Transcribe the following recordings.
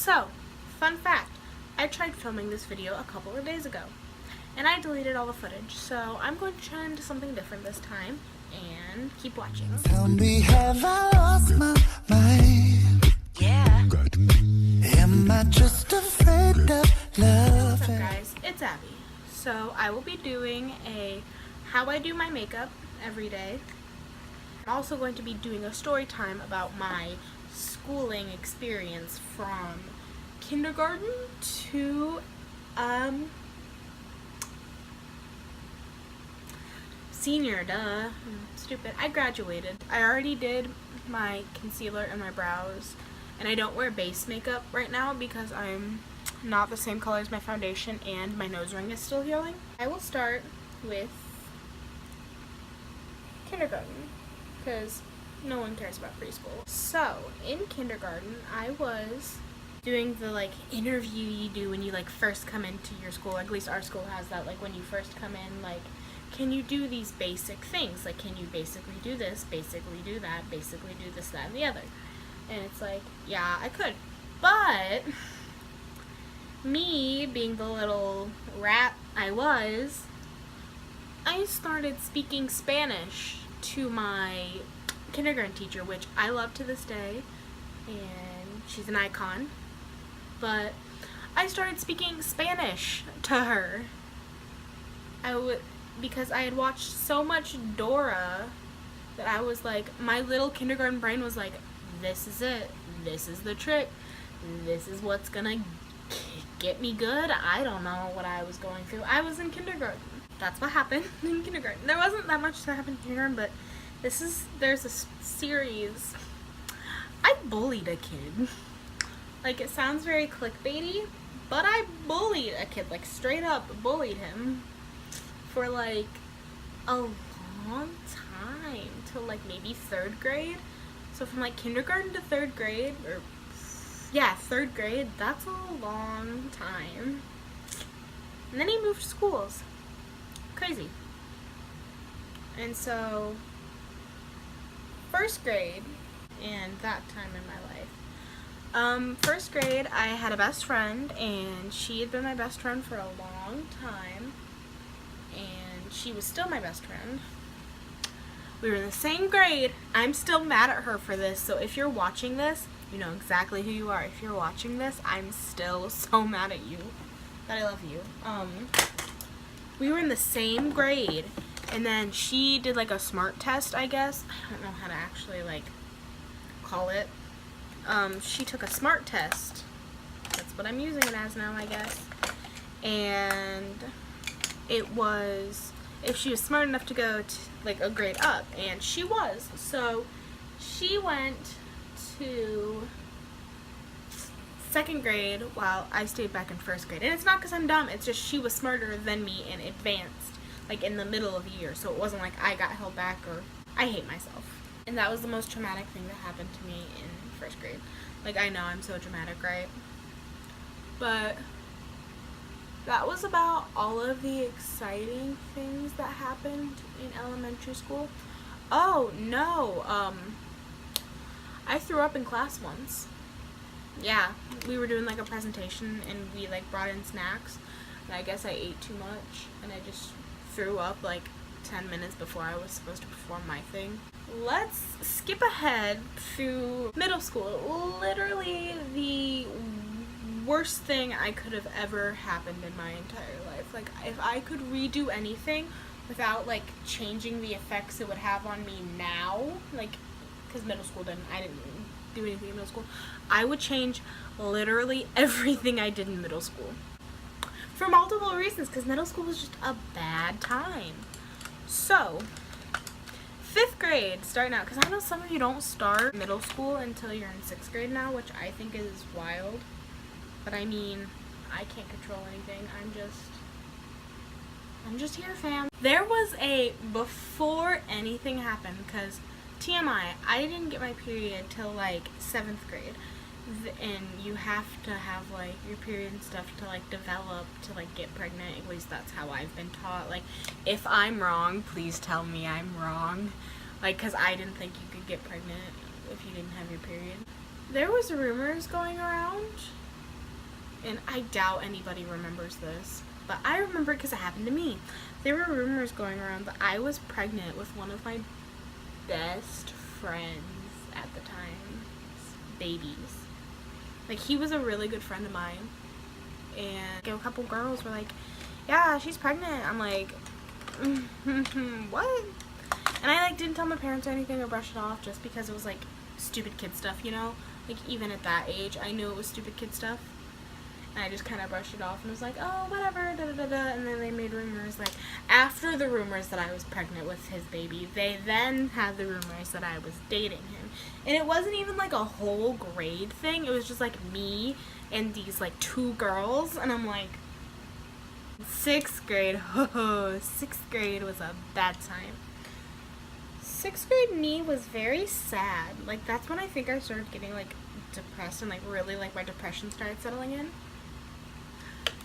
So, fun fact, I tried filming this video a couple of days ago, and I deleted all the footage, so I'm going to try into something different this time, and keep watching. Tell me, have I lost my mind? Yeah. Am I just afraid of love? What's up, guys? It's Abby. So, I will be doing a how I do my makeup every day. I'm also going to be doing a story time about my schooling experience from kindergarten to senior, duh. Stupid. I graduated. I already did my concealer and my brows, and I don't wear base makeup right now because I'm not the same color as my foundation and my nose ring is still healing. I will start with kindergarten because no one cares about preschool. So, in kindergarten, I was doing the interview you do when you first come into your school. At least our school has that. When you first come in, can you do these basic things? Can you basically do this, basically do that, basically do this, that, and the other? And it's yeah, I could. But me being the little rat I started speaking Spanish to my kindergarten teacher, which I love to this day, and she's an icon. But I started speaking Spanish to her. Because I had watched so much Dora that I was my little kindergarten brain was this is it. This is the trick. This is what's gonna get me good. I don't know what I was going through. I was in kindergarten. That's what happened in kindergarten. There wasn't that much that happened in kindergarten, but there's a series. I bullied a kid. It sounds very clickbaity, but I bullied a kid, straight up bullied him for a long time, till maybe 3rd grade. So from kindergarten to 3rd grade, yeah, 3rd grade, that's a long time. And then he moved schools. Crazy. And so, 1st grade, and that time in my life, 1st grade, I had a best friend, and she had been my best friend for a long time, and she was still my best friend. We were in the same grade. I'm still mad at her for this, so if you're watching this, you know exactly who you are. If you're watching this, I'm still so mad at you, that I love you. We were in the same grade, and then she did a SMART test, I guess. I don't know how to actually call it. She took a SMART test. That's what I'm using it as now, I guess. And it was if she was smart enough to go to a grade up, and she was. So she went to 2nd grade while I stayed back in 1st grade. And it's not because I'm dumb, it's just she was smarter than me and advanced in the middle of the year. So it wasn't I got held back or I hate myself. And that was the most traumatic thing that happened to me in 1st grade. I know I'm so dramatic, right? But that was about all of the exciting things that happened in elementary school. Oh, no. I threw up in class once. Yeah, we were doing a presentation, and we brought in snacks, and I guess I ate too much, and I just threw up 10 minutes before I was supposed to perform my thing. Let's skip ahead through middle school. Literally the worst thing I could have ever happened in my entire life. If I could redo anything without changing the effects it would have on me now, because middle school I didn't do anything in middle school, I would change literally everything I did in middle school. For multiple reasons, because middle school was just a bad time. So, 5th grade, starting out, because I know some of you don't start middle school until you're in 6th grade now, which I think is wild. But I mean, I can't control anything. I'm just here, fam. There was before anything happened, because TMI, I didn't get my period till 7th grade. And you have to have your period and stuff to develop to get pregnant. At least that's how I've been taught. If I'm wrong, please tell me I'm wrong. Because I didn't think you could get pregnant if you didn't have your period. There was rumors going around and I doubt anybody remembers this, but I remember it because it happened to me. There were rumors going around that I was pregnant with one of my best friends at the time's babies. Like, he was a really good friend of mine, and a couple girls were like, yeah, she's pregnant. I'm like, what? And I, like, didn't tell my parents or anything or brush it off just because it was, like, stupid kid stuff, you know? Like, even at that age, I knew it was stupid kid stuff. And I just kind of brushed it off and was like, oh, whatever, da-da-da-da. And then they made rumors, like, after the rumors that I was pregnant with his baby, they then had the rumors that I was dating him. And it wasn't even, like, a whole grade thing. It was just, like, me and these, like, 2 girls. And I'm like, 6th grade, oh, 6th grade was a bad time. 6th grade me was very sad. Like, that's when I think I started getting, like, depressed and, like, really, like, my depression started settling in.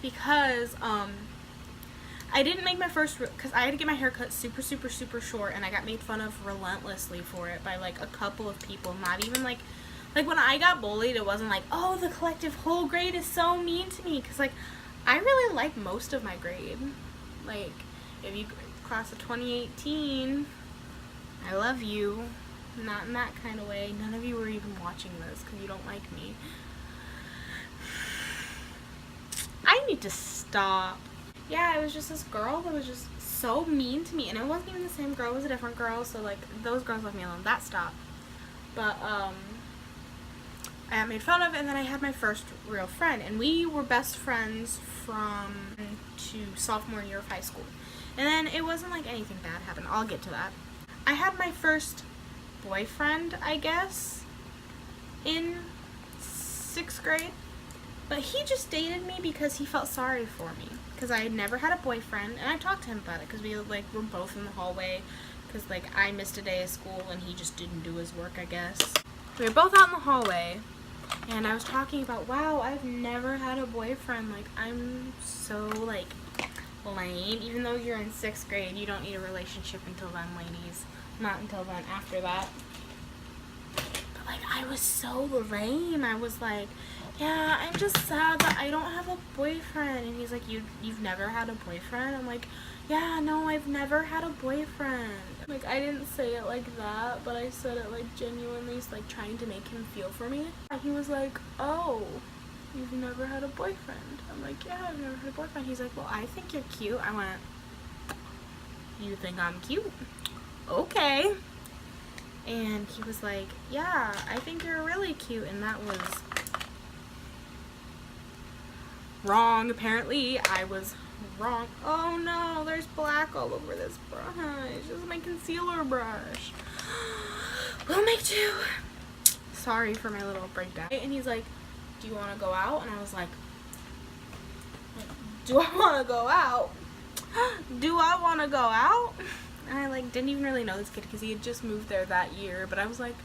Because, I didn't make my first, because I had to get my hair cut super, super, super short, and I got made fun of relentlessly for it by, like, a couple of people. Not even, like, when I got bullied, it wasn't like, oh, the collective whole grade is so mean to me. Because, like, I really like most of my grade. Like, if you, class of 2018, I love you. Not in that kind of way. None of you were even watching this because you don't like me. I need to stop. Yeah, it was just this girl that was just so mean to me. And it wasn't even the same girl. It was a different girl. So, like, those girls left me alone. That stopped. But, I got made fun of. And then I had my first real friend. And we were best friends from to sophomore year of high school. And then it wasn't like anything bad happened. I'll get to that. I had my first boyfriend, I guess, in 6th grade. But he just dated me because he felt sorry for me. Because I had never had a boyfriend. And I talked to him about it because we, like, were both in the hallway. Because, like, I missed a day of school and he just didn't do his work, I guess. We were both out in the hallway. And I was talking about, wow, I've never had a boyfriend. Like, I'm so, like, lame. Even though you're in 6th grade, you don't need a relationship until then, ladies. Not until then, after that. But, like, I was so lame. I was like, yeah, I'm just sad that I don't have a boyfriend. And he's like, you've never had a boyfriend? I'm like, yeah, no, I've never had a boyfriend. Like, I didn't say it like that, but I said it, like, genuinely, like, trying to make him feel for me. And he was like, oh, you've never had a boyfriend? I'm like, yeah, I've never had a boyfriend. He's like, well, I think you're cute. I went, you think I'm cute? Okay. And he was like, yeah, I think you're really cute. And that was wrong. Apparently, I was wrong. Oh no, there's black all over this brush. This is my concealer brush. We'll make 2. Sorry for my little breakdown. And he's like, do you want to go out? And I was like, do I want to go out? Do I want to go out? And I, like, didn't even really know this kid because he had just moved there that year. But I was like,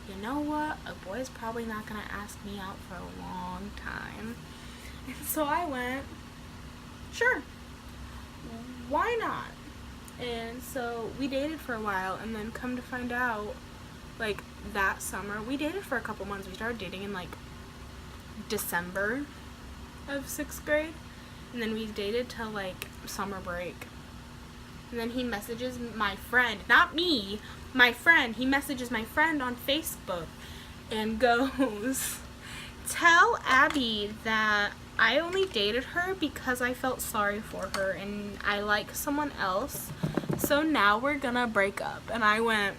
you know what? A boy's probably not going to ask me out for a long time. And so I went, sure, why not? And so we dated for a while, and then come to find out, like, that summer, we dated for a couple months. We started dating in, like, December of 6th grade, and then we dated till, like, summer break. And then he messages my friend, not me, my friend, he messages my friend on Facebook and goes, tell Abby that I only dated her because I felt sorry for her and I like someone else, so now we're gonna break up. And I went,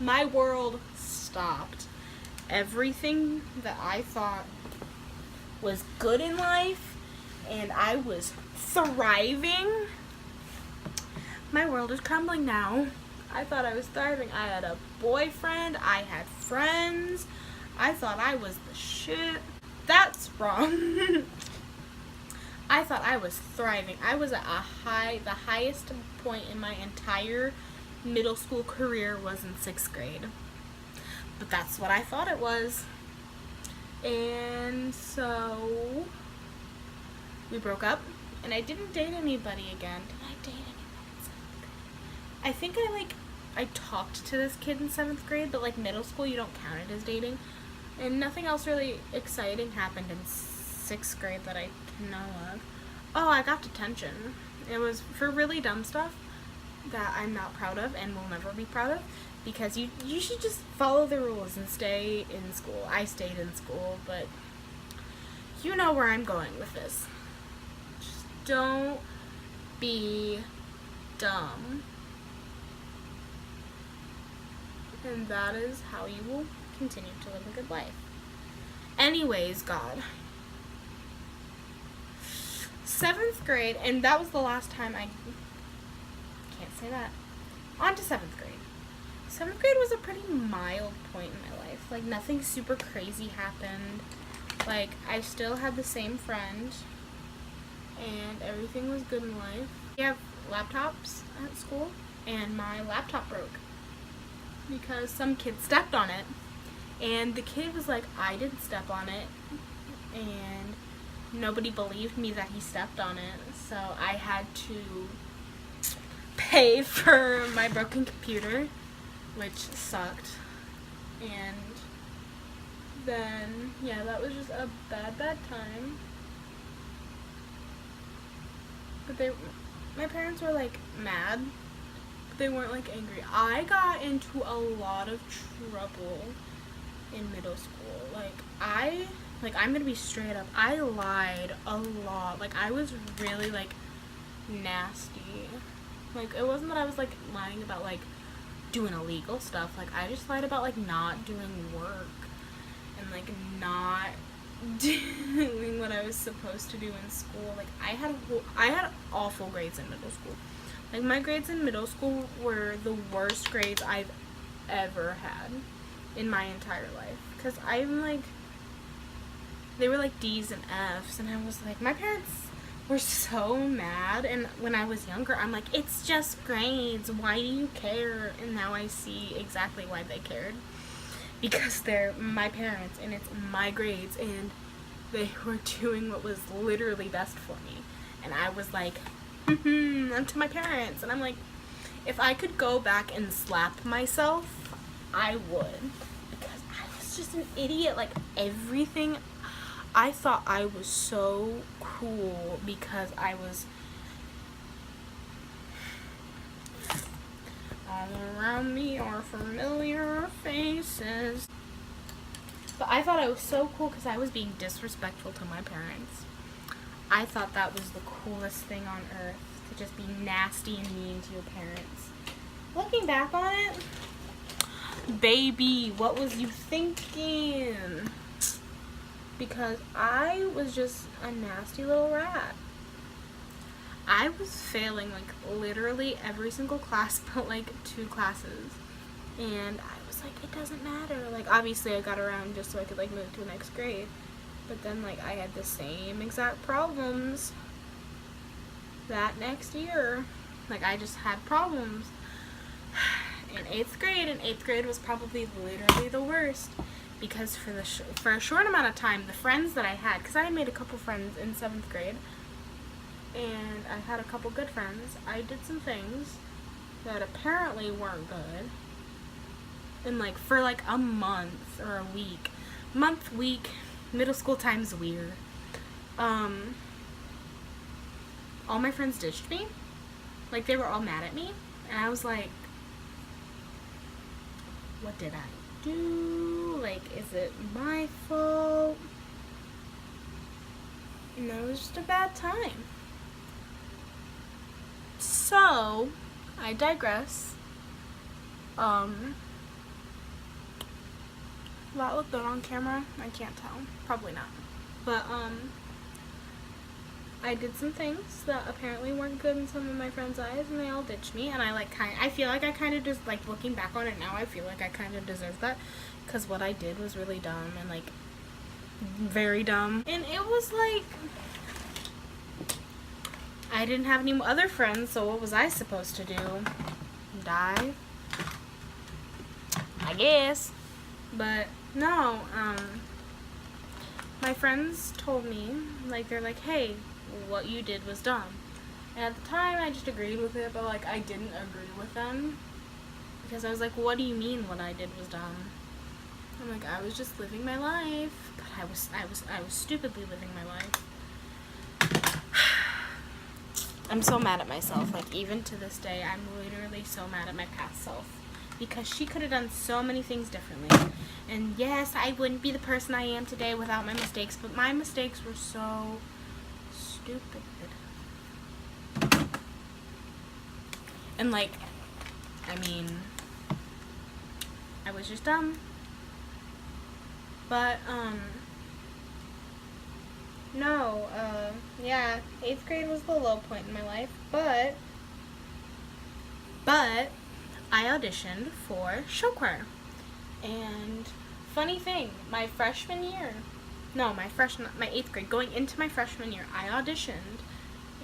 my world stopped. Everything that I thought was good in life and I was thriving, my world is crumbling now. I thought I was thriving. I had a boyfriend, I had friends, I thought I was the shit. That's wrong. I thought I was thriving. I was at the highest point in my entire middle school career was in 6th grade. But that's what I thought it was. And so we broke up and I didn't date anybody again. Did I date anyone in 7th grade? I think I talked to this kid in 7th grade, but, like, middle school you don't count it as dating. And nothing else really exciting happened in 6th grade that I know of. Oh, I got detention. It was for really dumb stuff that I'm not proud of and will never be proud of, because you should just follow the rules and stay in school. I stayed in school, but you know where I'm going with this. Just don't be dumb. And that is how you will continue to live a good life. Anyways, God. 7th grade, and that was the last time I can't say that. On to 7th grade. 7th grade was a pretty mild point in my life. Like, nothing super crazy happened. Like, I still had the same friend, and everything was good in life. We have laptops at school, and my laptop broke because some kid stepped on it, and the kid was like, I didn't step on it, and nobody believed me that he stepped on it, so I had to pay for my broken computer, which sucked. And then, yeah, that was just a bad time. But my parents were, like, mad, but they weren't, like, angry. I got into a lot of trouble in middle school. I'm gonna be straight up, I lied a lot. Like, I was really, like, nasty. Like, it wasn't that I was, like, lying about, like, doing illegal stuff. Like, I just lied about, like, not doing work and, like, not doing what I was supposed to do in school. Like, I had awful grades in middle school. Like, my grades in middle school were the worst grades I've ever had in my entire life. Because I'm, like, they were, like, D's and F's, and I was like, my parents were so mad. And when I was younger, I'm like, it's just grades, why do you care? And now I see exactly why they cared, because they're my parents and it's my grades, and they were doing what was literally best for me. And I was like, I'm to my parents, and I'm like, if I could go back and slap myself, I would, because I was just an idiot. Like, everything, I thought I was so cool because I was all around me are familiar faces. But I thought I was so cool because I was being disrespectful to my parents. I thought that was the coolest thing on earth, to just be nasty and mean to your parents. Looking back on it, baby, what was you thinking? Because I was just a nasty little rat. I was failing, like, literally every single class but, like, 2 classes. And I was like, it doesn't matter. Like, obviously I got around just so I could, like, move to the next grade. But then, like, I had the same exact problems that next year. Like, I just had problems in 8th grade, and 8th grade was probably literally the worst. Because for a short amount of time, the friends that I had, because I had made a couple friends in 7th grade, and I had a couple good friends, I did some things that apparently weren't good. And, like, for, like, a month or a week. Week, middle school time's weird. All my friends ditched me. Like, they were all mad at me. And I was like, what did I do? Like, is it my fault? And it was just a bad time. So, I digress. Will that look good on camera? I can't tell. Probably not. But, I did some things that apparently weren't good in some of my friends' eyes, and they all ditched me, and I feel like I kind of just, like, looking back on it now, I feel like I kind of deserved that, because what I did was really dumb, and, like, very dumb. And it was, like, I didn't have any other friends, so what was I supposed to do? Die? I guess. But, no, my friends told me, like, they're like, hey, what you did was dumb. And at the time, I just agreed with it, but, like, I didn't agree with them. Because I was like, what do you mean what I did was dumb? I'm like, I was just living my life. But I was stupidly living my life. I'm so mad at myself. Like, even to this day, I'm literally so mad at my past self. Because she could have done so many things differently. And yes, I wouldn't be the person I am today without my mistakes. But my mistakes were so stupid. And, like, I mean, I was just dumb. But, no, yeah, 8th grade was the low point in my life, but I auditioned for show choir. And funny thing, my 8th grade, going into my freshman year, I auditioned,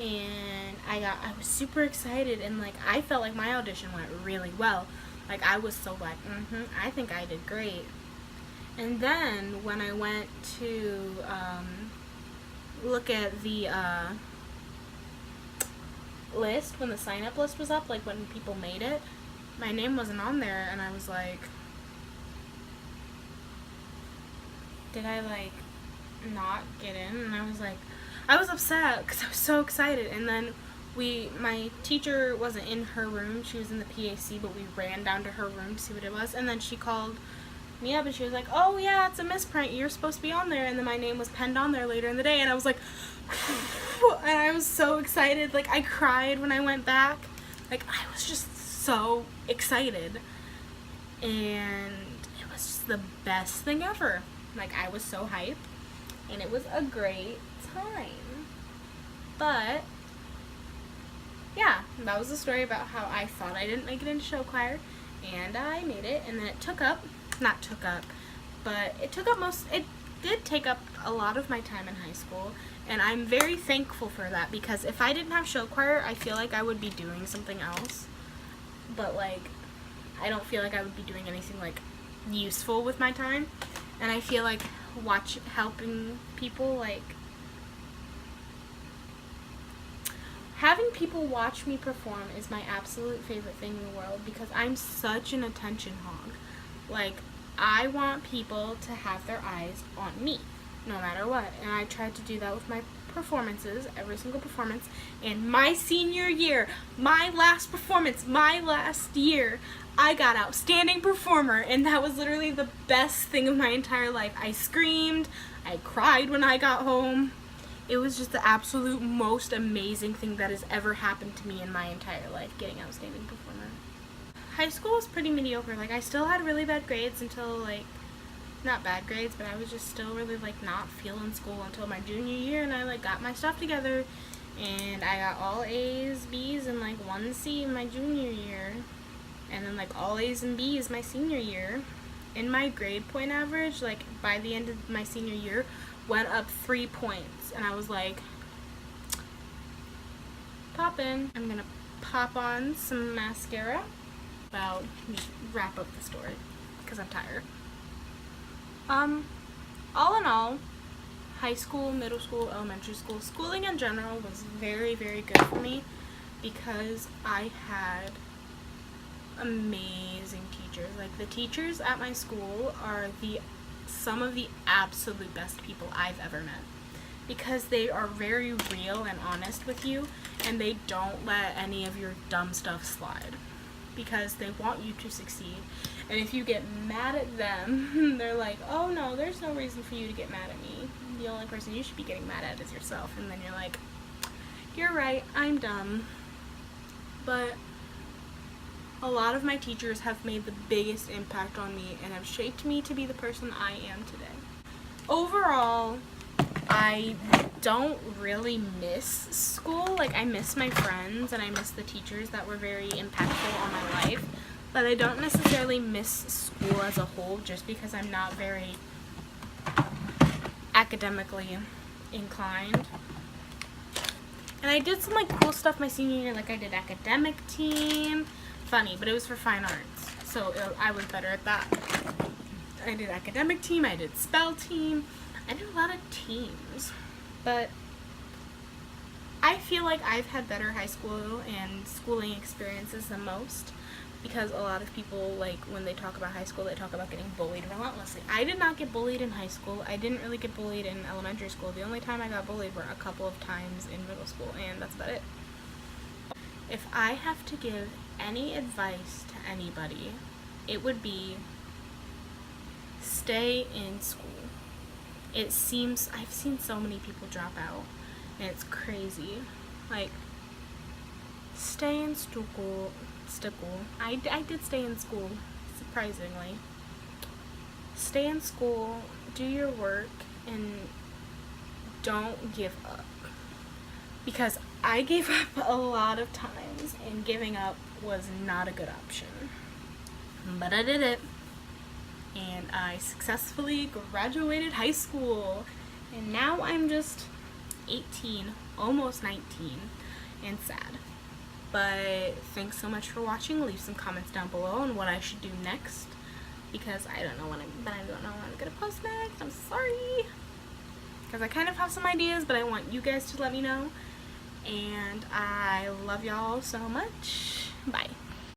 and I was super excited, and, like, I felt like my audition went really well. Like, I was so like, I think I did great. And then when I went to look at the list, when the sign-up list was up, like when people made it, my name wasn't on there, and I was like, did I, like, not get in? And I was like, I was upset because I was so excited. And then my teacher wasn't in her room, she was in the PAC, but we ran down to her room to see what it was, and then she called me up and she was like, oh yeah, it's a misprint, you're supposed to be on there. And then my name was penned on there later in the day, and I was like, and I was so excited. Like, I cried when I went back. Like, I was just so excited, and it was just the best thing ever. Like, I was so hyped, and it was a great time. But yeah, that was the story about how I thought I didn't make it into show choir, and I made it. And then it did take up a lot of my time in high school, and I'm very thankful for that, because if I didn't have show choir, I feel like I would be doing something else. But, like, I don't feel like I would be doing anything, like, useful with my time. And I feel like helping people, like, having people watch me perform is my absolute favorite thing in the world, because I'm such an attention hog. Like, I want people to have their eyes on me, no matter what. And I tried to do that with my performances, every single performance. And my senior year, my last performance, my last year, I got Outstanding Performer, and that was literally the best thing of my entire life. I screamed, I cried when I got home. It was just the absolute most amazing thing that has ever happened to me in my entire life, getting Outstanding Performer. High school was pretty mediocre. Like, I still had really bad grades until, like, not bad grades, but I was just still really, like, not feeling school until my junior year, and I, like, got my stuff together, and I got all A's, B's, and, like, 1 C in my junior year, and then, like, all A's and B's my senior year. And my grade point average, like, by the end of my senior year, went up 3 points, and I was like, poppin'. I'm gonna pop on some mascara. Well, just wrap up the story, because I'm tired. All in all, high school, middle school, elementary school, schooling in general was very, very good for me, because I had amazing teachers. Like, the teachers at my school are some of the absolute best people I've ever met, because they are very real and honest with you, and they don't let any of your dumb stuff slide, because they want you to succeed. And if you get mad at them, they're like, oh no, there's no reason for you to get mad at me. The only person you should be getting mad at is yourself. And then you're like, you're right, I'm dumb. But a lot of my teachers have made the biggest impact on me and have shaped me to be the person I am today. Overall, I don't really miss school. Like, I miss my friends and I miss the teachers that were very impactful on my life, but I don't necessarily miss school as a whole, just because I'm not very academically inclined. And I did some, like, cool stuff my senior year. Like, I did academic team. Funny, but it was for fine arts, so I was better at that. I did academic team, I did spell team, I did a lot of teams. But I feel like I've had better high school and schooling experiences than most, because a lot of people, like, when they talk about high school, they talk about getting bullied relentlessly. I did not get bullied in high school. I didn't really get bullied in elementary school. The only time I got bullied were a couple of times in middle school, and that's about it. If I have to give any advice to anybody, it would be stay in school. It seems, I've seen so many people drop out, and it's crazy. Like, stay in school. I did stay in school, surprisingly. Stay in school, do your work, and don't give up. Because I gave up a lot of times, and giving up was not a good option. But I did it. And I successfully graduated high school. And now I'm just 18, almost 19, and sad. But thanks so much for watching. Leave some comments down below on what I should do next, because I don't know when I'm gonna post next. I'm sorry, because I kind of have some ideas, but I want you guys to let me know. And I love y'all so much. Bye.